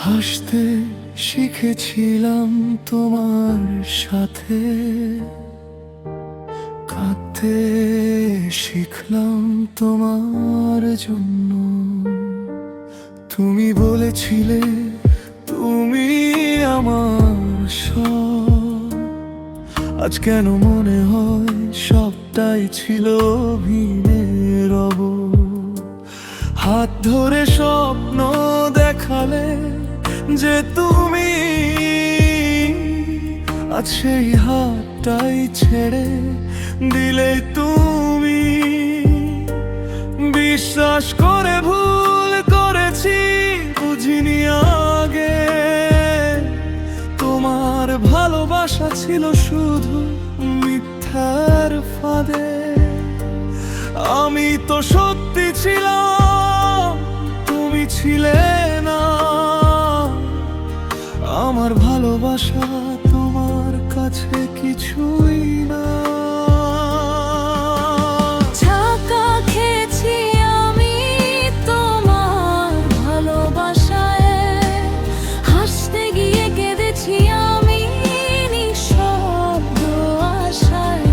হাসতে শিখেছিলাম তোমার সাথে, কাঁদতে শিখলাম তোমার জন্য। তুমি বলেছিলে তুমি আমার সব, আজ কেন মনে হয় সবটাই ছিল অভিনয়ের রব। হাত ধরে স্বপ্ন দেখালে যে তুমি, আজ সেই হাতটাই ছেড়ে দিলে তুমি। বিশ্বাস করে ভুল করেছি, বুঝিনি আগে তোমার ভালোবাসা ছিল শুধু মিথ্যার ফাঁদে। আমি তো সত্যি ছিলাম, তুমি ছিলে না। আমার ভালোবাসা তোমার কাছে কিছুই না। ঝাঁকা খেয়েছি আমি তোমার ভালোবাসায়, হাসতে গিয়ে কেঁদেছি আমি নিঃশব্দ আশায়।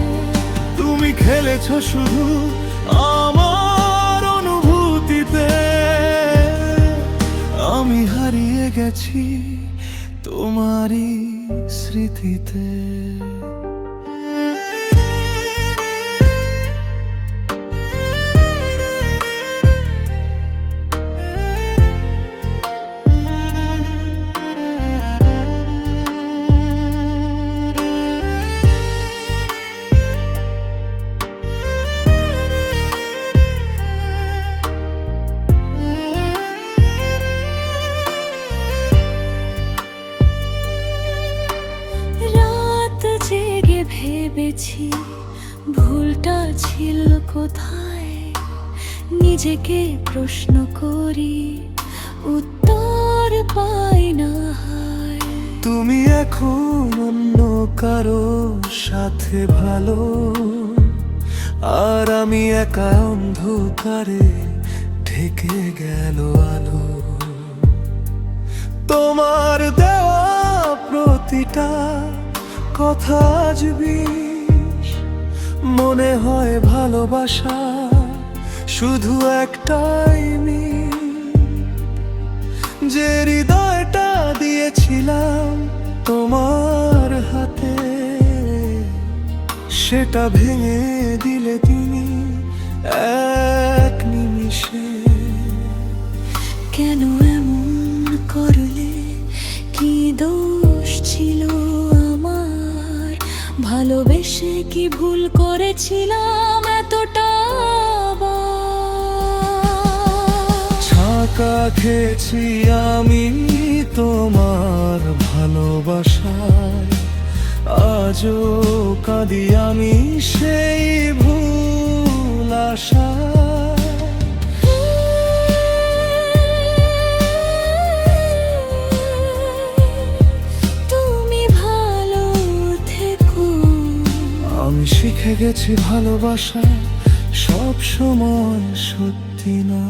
তুমি খেলেছো শুধু আমার অনুভূতিতে, আমি হারিয়ে গেছি তোমারই স্মৃতিতে। ভেবেছি ভুলটা ছিল কোথায়, নিজেকে প্রশ্ন করি উত্তর পাই না। তুমি এখন অন্য কারো সাথে ভালো, আর আমি একা অন্ধকারে ঢেকে গেল আলো। তোমার দেওয়া প্রতিটা কথা আজ বিষ, মনে হয় ভালোবাসা শুধু একটাই যে হৃদয়টা দিয়েছিলাম তোমার হাতে, সেটা ভেঙে দিলে তুমি এক নিমিষে। কেন এমন করলে, কি দোষ ছিল আমার? ভালোবেসে কি ভুল করেছিলাম এতটা? ছাকা খেয়েছি আমি তোমার ভালোবাসায়, আজও কাঁদি আমি সেই ভুল আশায়। তুমি ভালো থেকো। আমি শিখে গেছি ভালোবাসা সব সময় সত্যি না।